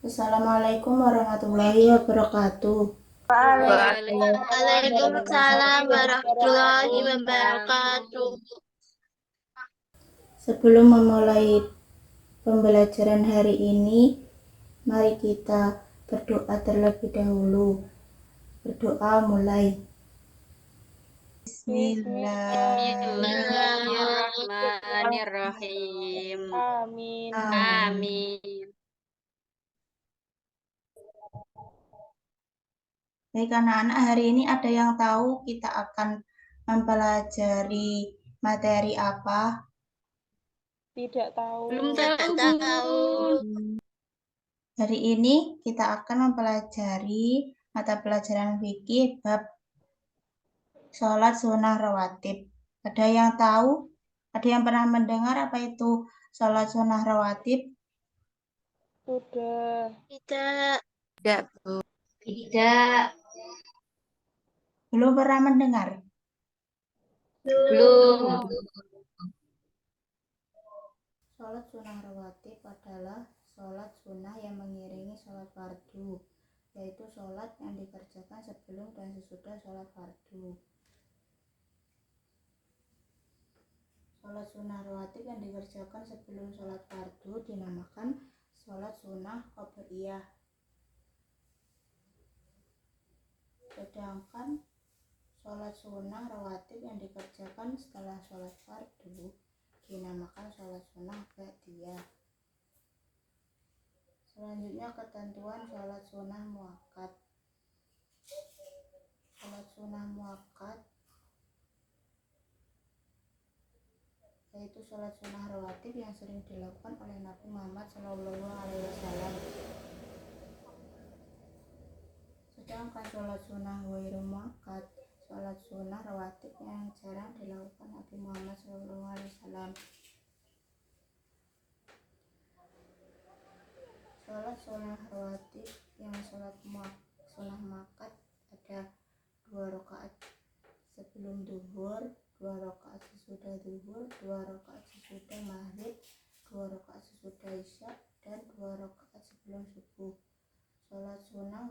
Assalamualaikum warahmatullahi wabarakatuh. Waalaikumsalam warahmatullahi wabarakatuh. Sebelum memulai pembelajaran hari ini, mari kita berdoa terlebih dahulu. Berdoa mulai. Bismillahirrahmanirrahim. Amin. Amin. Baik anak-anak, hari ini ada yang tahu kita akan mempelajari materi apa? Tidak tahu. Belum tahu, Bu. Hari ini kita akan mempelajari mata pelajaran fikih bab sholat sunnah rawatib. Ada yang tahu? Ada yang pernah mendengar apa itu sholat sunnah rawatib? Sudah. Tidak. Tidak. Belum pernah mendengar? Belum. Sholat sunnah rawatib adalah sholat sunnah yang mengiringi sholat fardu, yaitu sholat yang dikerjakan sebelum dan sesudah sholat fardu. Sholat sunnah rawatib yang dikerjakan sebelum sholat fardu dinamakan sholat sunnah qobliyah. Sedangkan sholat sunnah rawatib yang dikerjakan setelah sholat fardu dinamakan sholat sunnah ba'diyah. Selanjutnya ketentuan sholat sunnah muakkad. Sholat sunnah muakkad yaitu sholat sunnah rawatib yang sering dilakukan oleh Nabi Muhammad SAW. Sedangkan sholat sunnah ghairu muakkad, sholat sunnah rawatib yang jarang dilakukan Nabi Muhammad SAW. Sholat sunnah rawatib yang sholat sunnah muakkad ada 2 rakaat sebelum duhur, 2 rakaat sesudah duhur, 2 rakaat sesudah maghrib, 2 rakaat sesudah isya, dan 2 rakaat sebelum subuh. Sholat sunnah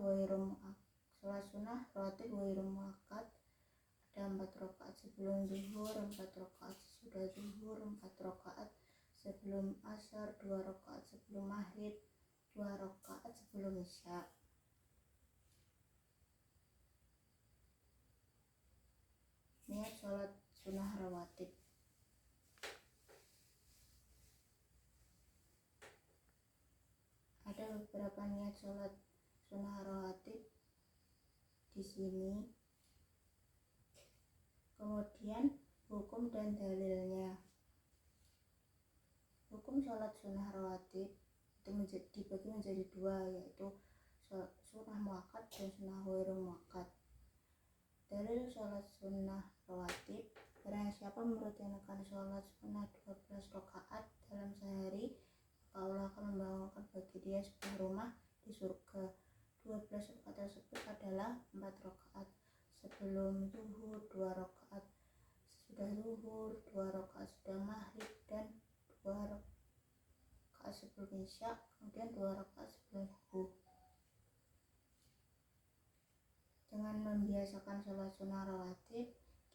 rawatib ghairu muakkad ada 4 rakaat sebelum duhur, 4 rakaat sesudah duhur, 4 rakaat sebelum asar, 2 rakaat sebelum maghrib, 2 rakaat sebelum isya. Niat sholat sunnah rawatib. Ada beberapa niat sholat sunnah rawatib di sini. Kemudian hukum dan dalilnya. Hukum sholat sunnah rawatib itu dibagi menjadi 2, yaitu sunnah muakkad dan sunnah ghairu muakkad. Dalil sholat sunnah rawatib: barang siapa merutinkan sholat sunnah 12 rakaat dalam sehari, maka Allah akan membangunkan bagi dia sebuah rumah di surga. 12 rakaat tersebut adalah 4 rakaat sebelum zuhur, 2 rakaat sesudah zuhur, 2 rakaat sudah maghrib, dan 2 rakaat sebelum isya, kemudian 2 rakaat sebelum subuh. Dengan membiasakan sholat sunnah rawatib,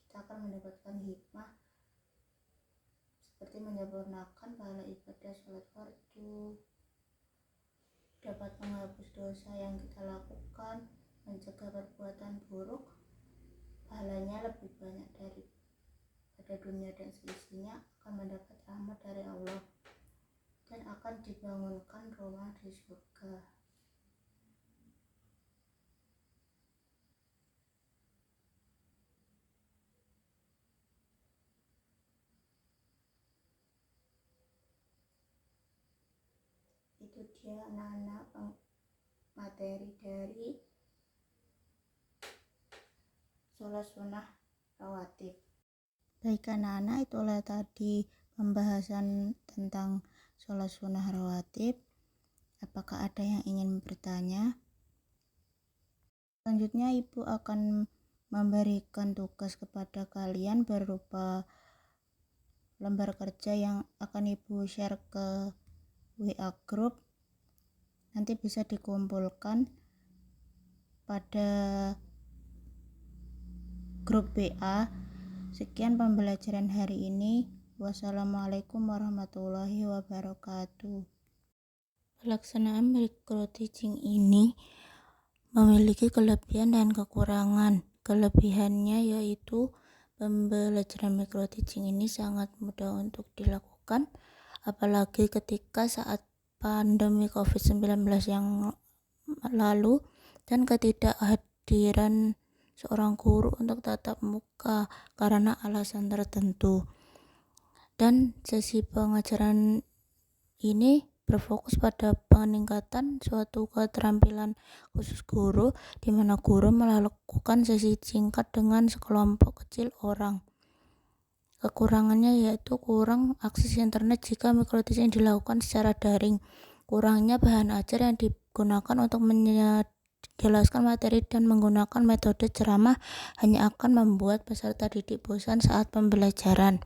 kita akan mendapatkan hikmah seperti menyempurnakan pahala ibadah sholat fardu, dapat menghapus dosa yang kita lakukan, mencegah perbuatan buruk, pahalanya lebih banyak daripada dunia dan seisinya, akan mendapat rahmat dari Allah, dan akan dibangunkan rumah di surga. Itu dia anak-anak materi dari sholat sunnah rawatib. Baik anak-anak, itulah tadi pembahasan tentang sholat sunnah rawatib. Apakah ada yang ingin bertanya? Selanjutnya Ibu akan memberikan tugas kepada kalian berupa lembar kerja yang akan Ibu share ke WA group. nanti bisa dikumpulkan pada grup WA. Sekian pembelajaran hari ini. Wassalamualaikum warahmatullahi wabarakatuh. Pelaksanaan micro teaching ini memiliki kelebihan dan kekurangan. Kelebihannya yaitu pembelajaran micro teaching ini sangat mudah untuk dilakukan, apalagi ketika saat pandemi COVID-19 yang lalu dan ketidakhadiran seorang guru untuk tatap muka karena alasan tertentu. Dan sesi pengajaran ini berfokus pada peningkatan suatu keterampilan khusus guru, di mana guru melakukan sesi singkat dengan sekelompok kecil orang. Kekurangannya yaitu kurang akses internet jika micro teaching dilakukan secara daring, kurangnya bahan ajar yang digunakan untuk menjelaskan materi, dan menggunakan metode ceramah hanya akan membuat peserta didik bosan saat pembelajaran.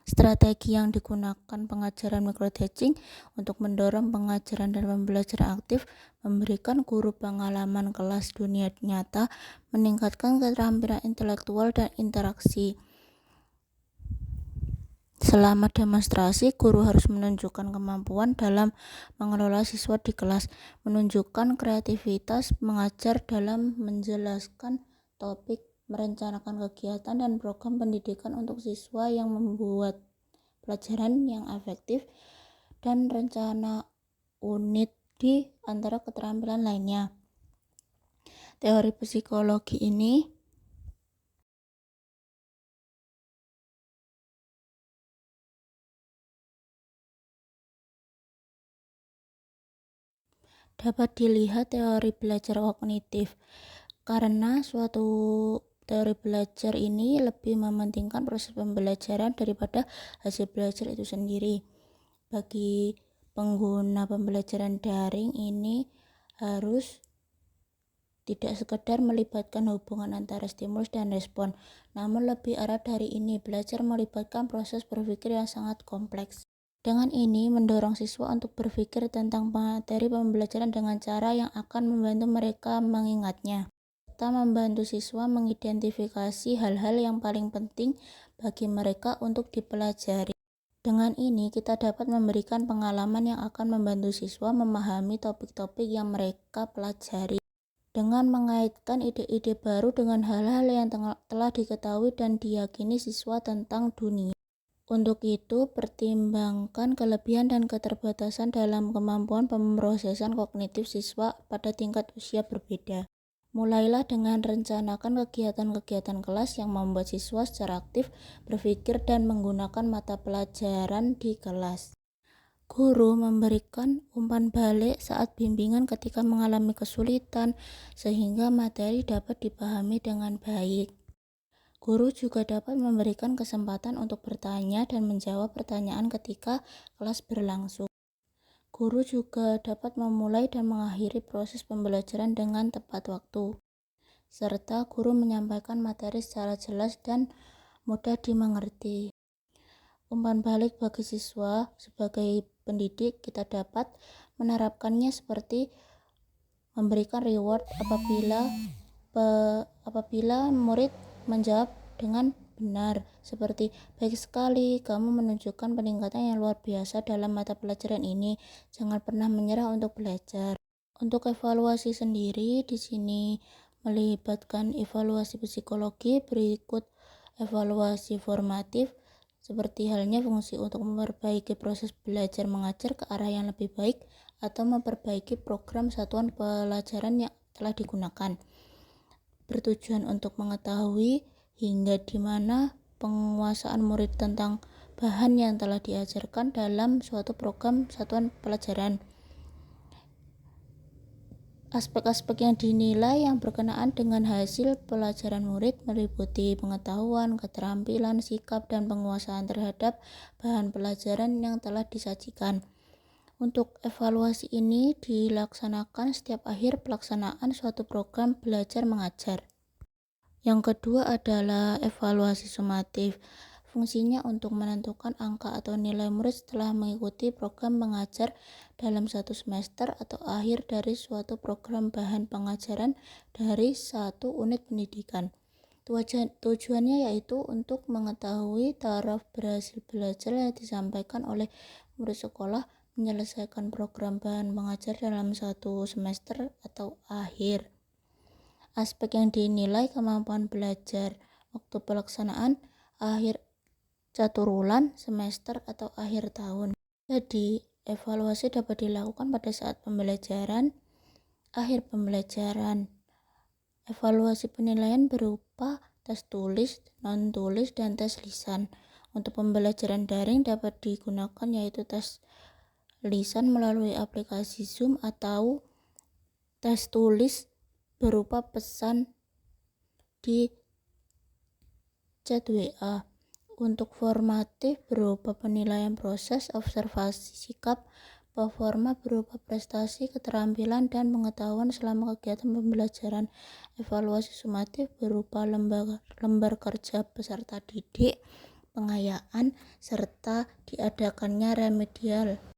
Strategi yang digunakan pengajaran micro teaching untuk mendorong pengajaran dan pembelajaran aktif, memberikan guru pengalaman kelas dunia nyata, meningkatkan keterampilan intelektual dan interaksi. Selama demonstrasi, guru harus menunjukkan kemampuan dalam mengelola siswa di kelas, menunjukkan kreativitas mengajar dalam menjelaskan topik, merencanakan kegiatan dan program pendidikan untuk siswa yang membuat pelajaran yang efektif, dan rencana unit di antara keterampilan lainnya. Teori psikologi ini dapat dilihat teori belajar kognitif, karena suatu teori belajar ini lebih mementingkan proses pembelajaran daripada hasil belajar itu sendiri. Bagi pengguna pembelajaran daring ini harus tidak sekedar melibatkan hubungan antara stimulus dan respon, namun lebih arah dari ini, belajar melibatkan proses berpikir yang sangat kompleks. Dengan ini mendorong siswa untuk berpikir tentang materi pembelajaran dengan cara yang akan membantu mereka mengingatnya, serta membantu siswa mengidentifikasi hal-hal yang paling penting bagi mereka untuk dipelajari. Dengan ini kita dapat memberikan pengalaman yang akan membantu siswa memahami topik-topik yang mereka pelajari, dengan mengaitkan ide-ide baru dengan hal-hal yang telah diketahui dan diyakini siswa tentang dunia. Untuk itu, pertimbangkan kelebihan dan keterbatasan dalam kemampuan pemrosesan kognitif siswa pada tingkat usia berbeda. Mulailah dengan rencanakan kegiatan-kegiatan kelas yang membuat siswa secara aktif berpikir dan menggunakan mata pelajaran di kelas. Guru memberikan umpan balik saat bimbingan ketika mengalami kesulitan, sehingga materi dapat dipahami dengan baik. Guru juga dapat memberikan kesempatan untuk bertanya dan menjawab pertanyaan ketika kelas berlangsung. Guru juga dapat memulai dan mengakhiri proses pembelajaran dengan tepat waktu, serta guru menyampaikan materi secara jelas dan mudah dimengerti. Umpan balik bagi siswa sebagai pendidik, kita dapat menerapkannya seperti memberikan reward apabila murid menjawab dengan benar, seperti baik sekali, kamu menunjukkan peningkatan yang luar biasa dalam mata pelajaran ini, jangan pernah menyerah untuk belajar. Untuk evaluasi sendiri di sini melibatkan evaluasi psikologi, berikut evaluasi formatif, seperti halnya fungsi untuk memperbaiki proses belajar mengajar ke arah yang lebih baik atau memperbaiki program satuan pelajaran yang telah digunakan, bertujuan untuk mengetahui hingga di mana penguasaan murid tentang bahan yang telah diajarkan dalam suatu program satuan pelajaran. Aspek-aspek yang dinilai yang berkenaan dengan hasil pelajaran murid meliputi pengetahuan, keterampilan, sikap, dan penguasaan terhadap bahan pelajaran yang telah disajikan. Untuk evaluasi ini dilaksanakan setiap akhir pelaksanaan suatu program belajar mengajar. Yang kedua adalah evaluasi sumatif. Fungsinya untuk menentukan angka atau nilai murid setelah mengikuti program mengajar dalam satu semester atau akhir dari suatu program bahan pengajaran dari satu unit pendidikan. Tujuannya yaitu untuk mengetahui taraf berhasil belajar yang disampaikan oleh murid sekolah menyelesaikan program bahan pengajar dalam satu semester atau akhir. Aspek yang dinilai kemampuan belajar, waktu pelaksanaan, akhir caturulan, semester, atau akhir tahun. Jadi, evaluasi dapat dilakukan pada saat pembelajaran, akhir pembelajaran. Evaluasi penilaian berupa tes tulis, non-tulis, dan tes lisan. Untuk pembelajaran daring dapat digunakan yaitu tes lisan melalui aplikasi Zoom atau tes tulis berupa pesan di chat WA. Untuk formatif berupa penilaian proses, observasi sikap, performa berupa prestasi, keterampilan, dan pengetahuan selama kegiatan pembelajaran. Evaluasi sumatif berupa lembar kerja peserta didik, pengayaan, serta diadakannya remedial.